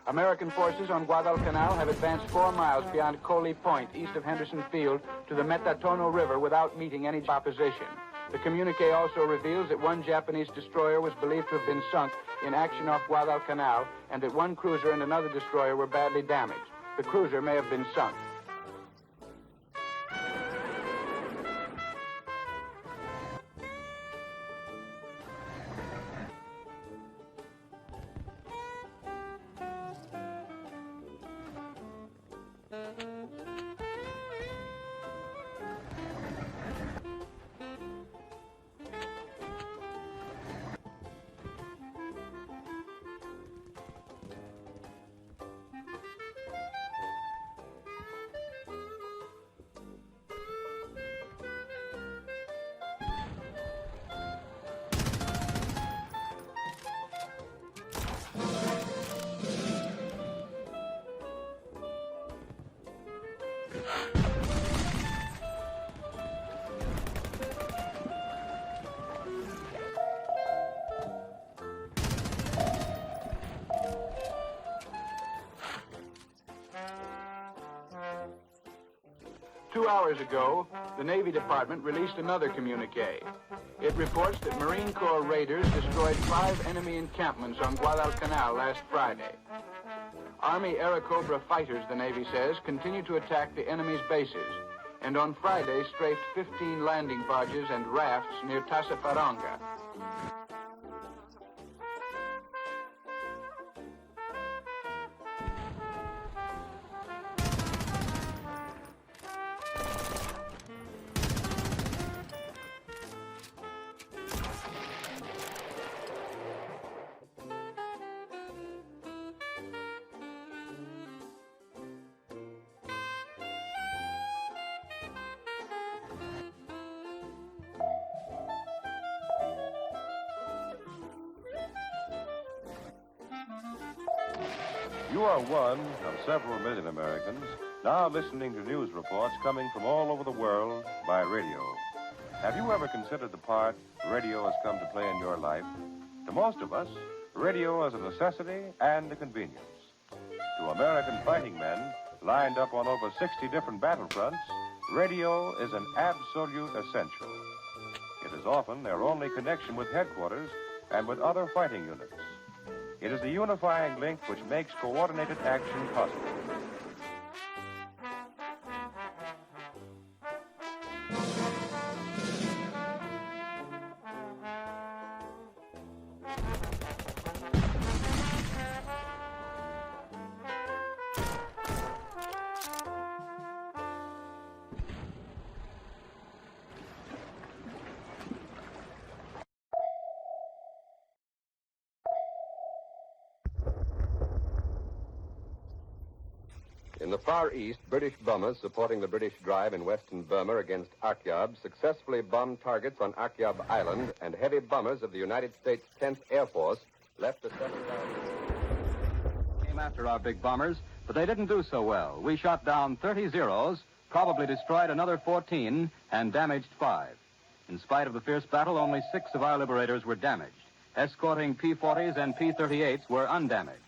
American forces on Guadalcanal have advanced 4 miles beyond Coley Point, east of Henderson Field, to the Metatono River without meeting any opposition. The communique also reveals that one Japanese destroyer was believed to have been sunk in action off Guadalcanal, and that one cruiser and another destroyer were badly damaged. The cruiser may have been sunk. Two hours ago, the Navy Department released another communique. It reports that Marine Corps raiders destroyed 5 enemy encampments on Guadalcanal last Friday. Army Airacobra fighters, the Navy says, continue to attack the enemy's bases, and on Friday strafed 15 landing barges and rafts near Tasafaranga. You are one of several million Americans now listening to news reports coming from all over the world by radio. Have you ever considered the part radio has come to play in your life? To most of us, radio is a necessity and a convenience. To American fighting men lined up on over 60 different battlefronts, radio is an absolute essential. It is often their only connection with headquarters and with other fighting units. It is the unifying link which makes coordinated action possible. In the Far East, British bombers supporting the British drive in western Burma against Akyab successfully bombed targets on Akyab Island, and heavy bombers of the United States 10th Air Force left a 7,000... Came after our big bombers, but they didn't do so well. We shot down 30 Zeros, probably destroyed another 14, and damaged 5. In spite of the fierce battle, only 6 of our liberators were damaged. Escorting P-40s and P-38s were undamaged.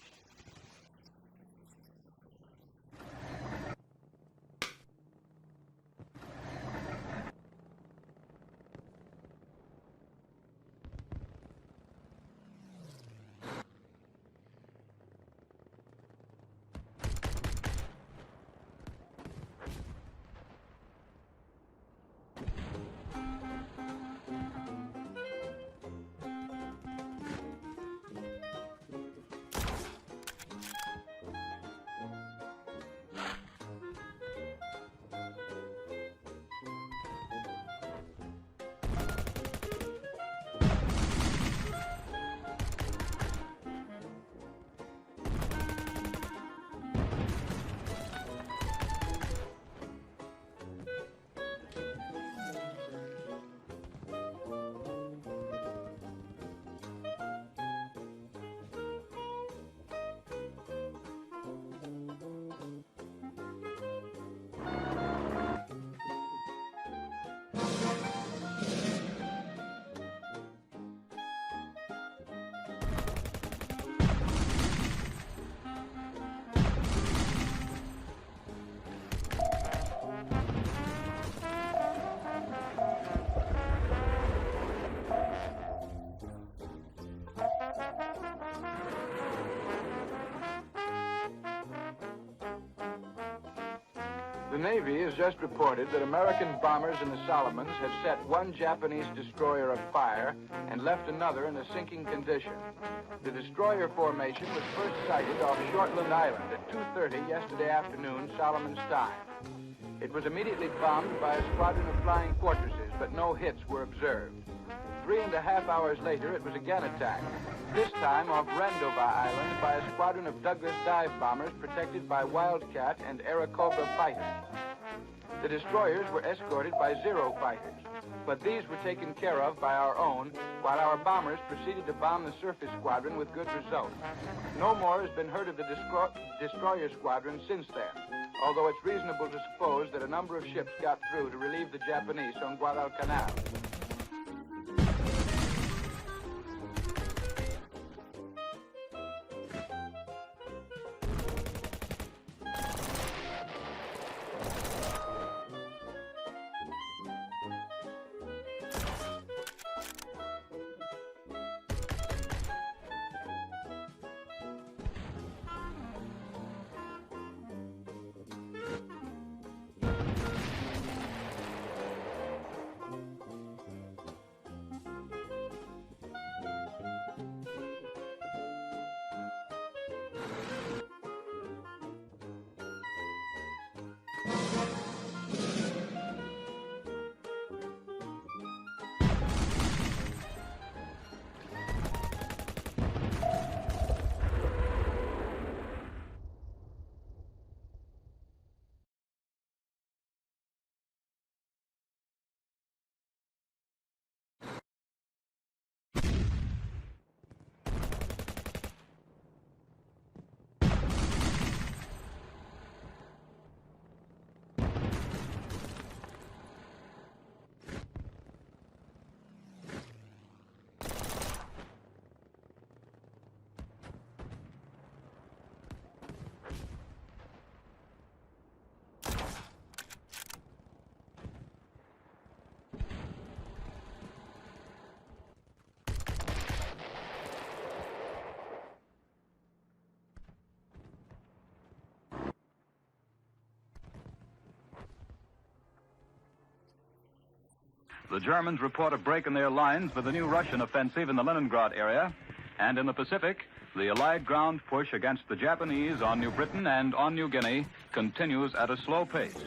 The Navy has just reported that American bombers in the Solomons have set one Japanese destroyer afire and left another in a sinking condition. The destroyer formation was first sighted off Shortland Island at 2:30 yesterday afternoon, Solomon's time. It was immediately bombed by a squadron of flying fortresses, but no hits were observed. 3.5 hours later, it was again attacked, this time off Rendova Island by a squadron of Douglas dive bombers protected by Wildcat and Airacobra fighters. The destroyers were escorted by Zero fighters, but these were taken care of by our own, while our bombers proceeded to bomb the surface squadron with good result. No more has been heard of the destroyer squadron since then, although it's reasonable to suppose that a number of ships got through to relieve the Japanese on Guadalcanal. The Germans report a break in their lines with the new Russian offensive in the Leningrad area. And in the Pacific, the Allied ground push against the Japanese on New Britain and on New Guinea continues at a slow pace.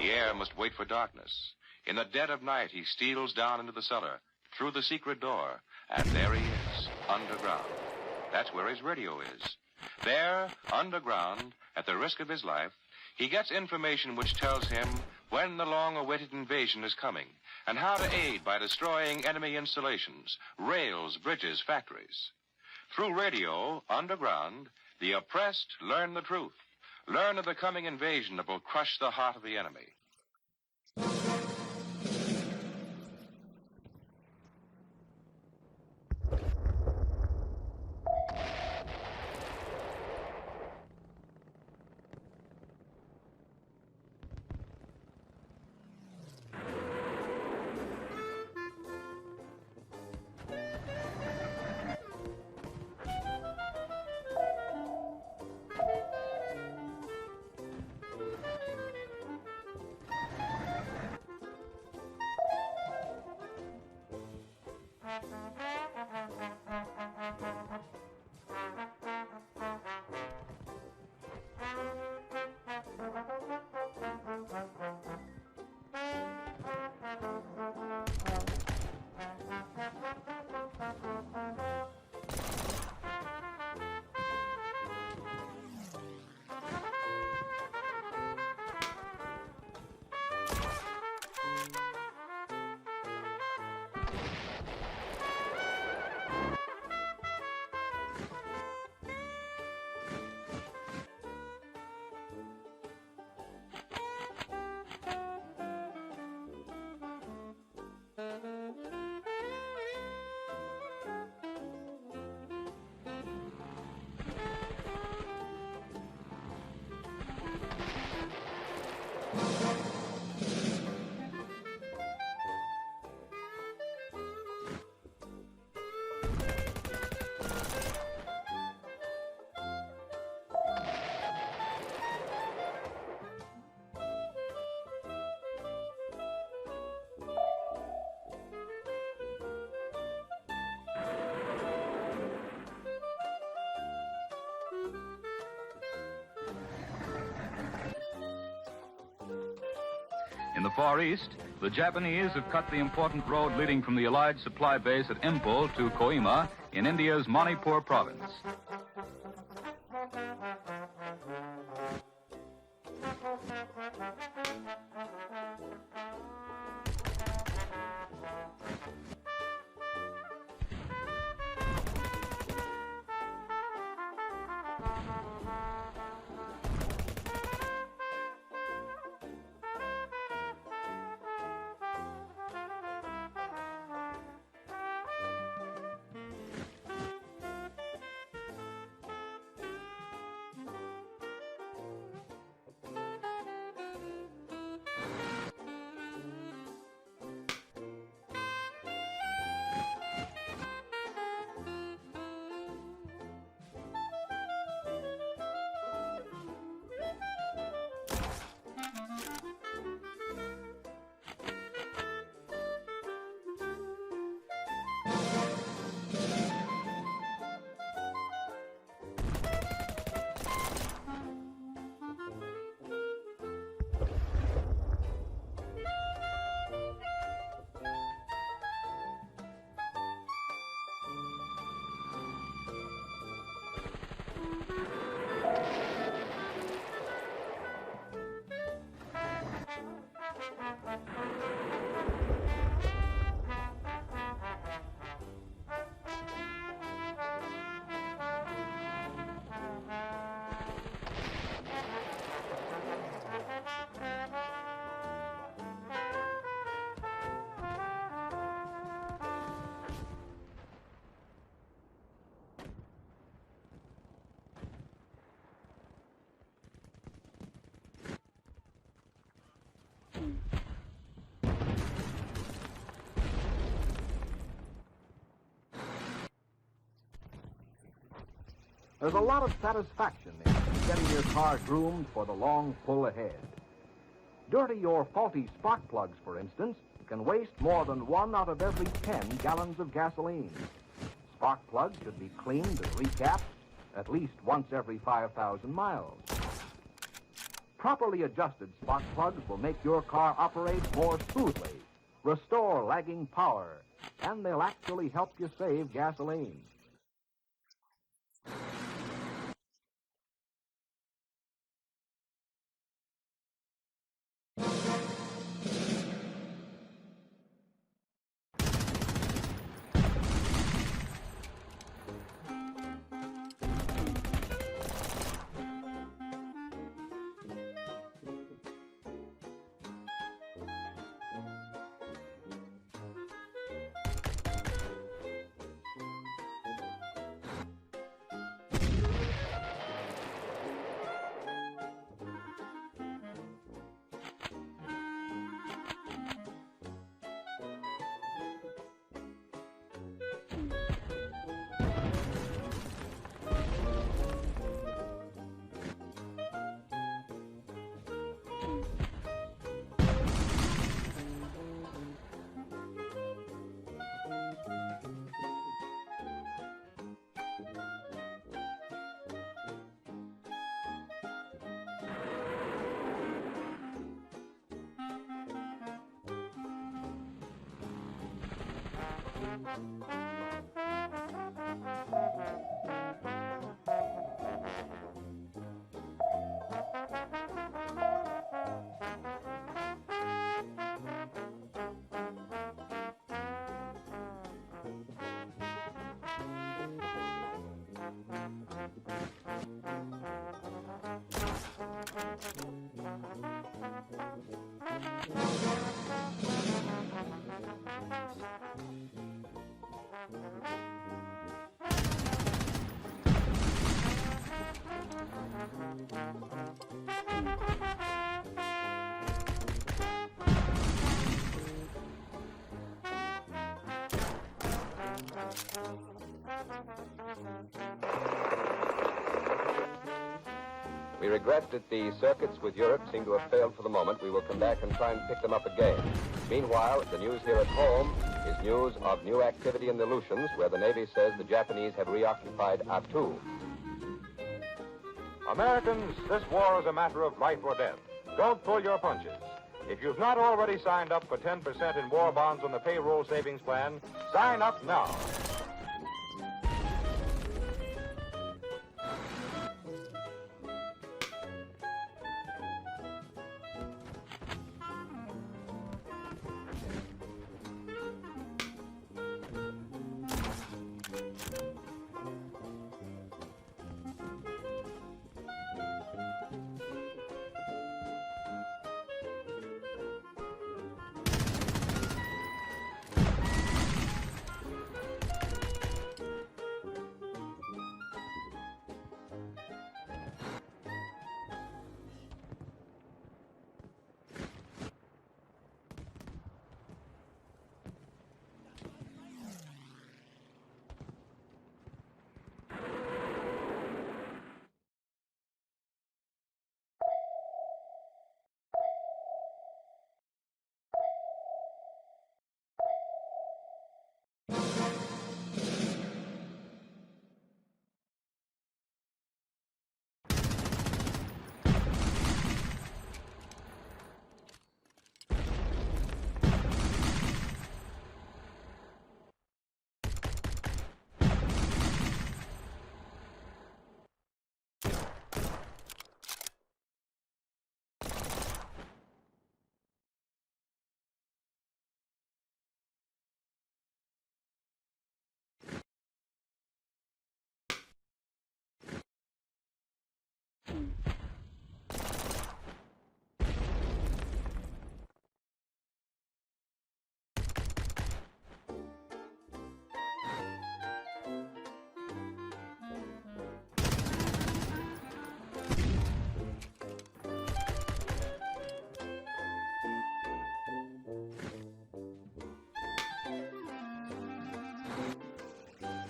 The air must wait for darkness. In the dead of night, he steals down into the cellar, through the secret door, and there he is, underground. That's where his radio is. There, underground, at the risk of his life, He gets information which tells him when the long-awaited invasion is coming and how to aid by destroying enemy installations, rails, bridges, factories. Through radio, underground, the oppressed learn the truth. Learn of the coming invasion that will crush the heart of the enemy. In the Far East, the Japanese have cut the important road leading from the Allied supply base at Impul to Kohima in India's Manipur province. There's a lot of satisfaction in getting your car groomed for the long pull ahead. Dirty or faulty spark plugs, for instance, can waste more than 1 out of every 10 gallons of gasoline. Spark plugs should be cleaned and recapped at least once every 5,000 miles. Properly adjusted spark plugs will make your car operate more smoothly, restore lagging power, and they'll actually help you save gasoline. We regret that the circuits with Europe seem to have failed for the moment. We will come back and try and pick them up again. Meanwhile, the news here at home is news of new activity in the Aleutians, where the Navy says the Japanese have reoccupied Attu. Americans, this war is a matter of life or death. Don't pull your punches. If you've not already signed up for 10% in war bonds on the payroll savings plan, sign up now.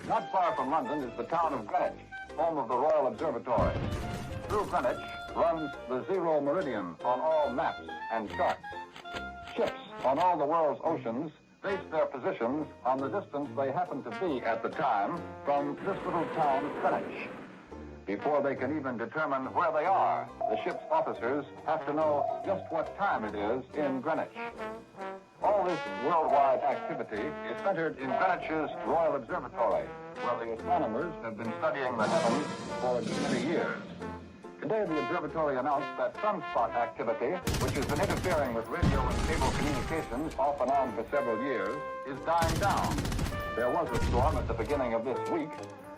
Not far from London is the town of Greenwich, home of the Royal Observatory. Through Greenwich runs the zero meridian on all maps and charts. Ships on all the world's oceans base their positions on the distance they happen to be at the time from this little town of Greenwich. Before they can even determine where they are, the ship's officers have to know just what time it is in Greenwich. All this worldwide activity is centered in Greenwich's Royal Observatory, where the astronomers have been studying the heavens for a good many years. Today, the observatory announced that sunspot activity, which has been interfering with radio and cable communications off and on for several years, is dying down. There was a storm at the beginning of this week,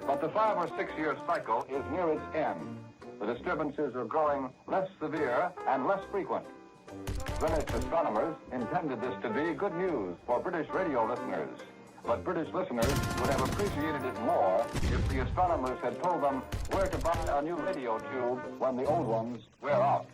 but the 5 or 6 year cycle is near its end. The disturbances are growing less severe and less frequent. Greenwich astronomers intended this to be good news for British radio listeners. But British listeners would have appreciated it more if the astronomers had told them where to buy a new radio tube when the old ones wear out.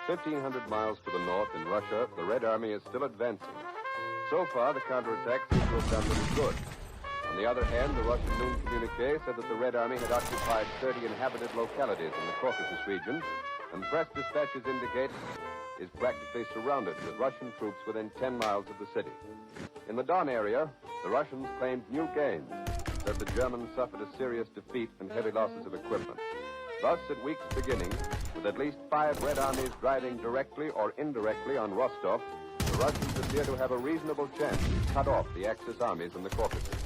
"1,500 miles to the north in Russia, the Red Army is still advancing. So far, the counterattack seems to have done little good. On the other hand, the Russian noon communique said that the Red Army had occupied 30 inhabited localities in the Caucasus region, and press dispatches indicate is practically surrounded with Russian troops within 10 miles of the city. In the Don area, the Russians claimed new gains, that the Germans suffered a serious defeat and heavy losses of equipment. Thus, at week's beginning, with at least 5 Red Armies driving directly or indirectly on Rostov, the Russians appear to have a reasonable chance to cut off the Axis armies in the Caucasus.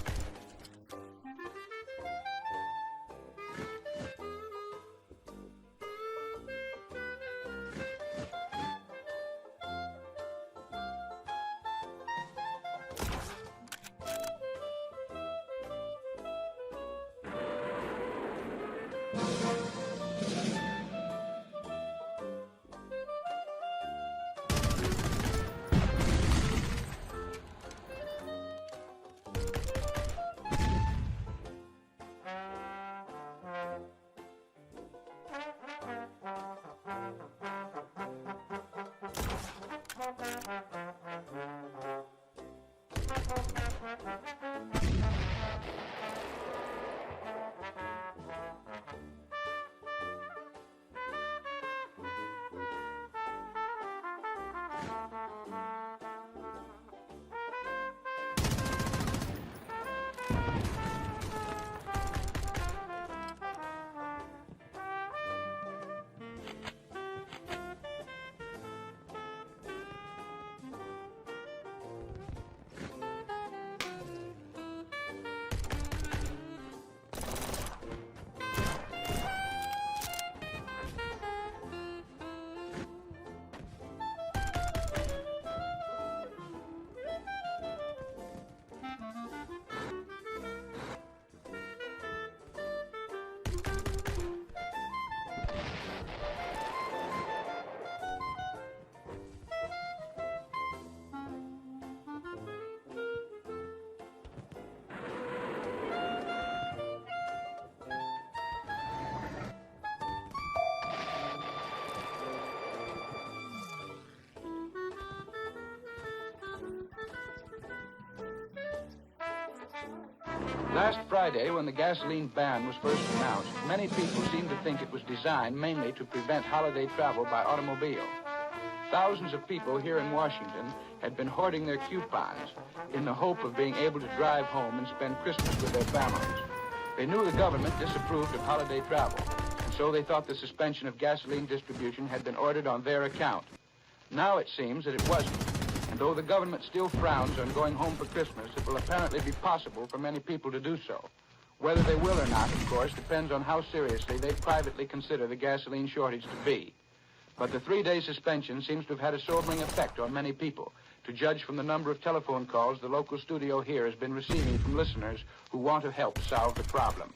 Last Friday, when the gasoline ban was first announced, many people seemed to think it was designed mainly to prevent holiday travel by automobile. Thousands of people here in Washington had been hoarding their coupons in the hope of being able to drive home and spend Christmas with their families. They knew the government disapproved of holiday travel, and so they thought the suspension of gasoline distribution had been ordered on their account. Now it seems that it wasn't. And though the government still frowns on going home for Christmas, it will apparently be possible for many people to do so. Whether they will or not, of course, depends on how seriously they privately consider the gasoline shortage to be. But the 3-day suspension seems to have had a sobering effect on many people, to judge from the number of telephone calls the local studio here has been receiving from listeners who want to help solve the problem.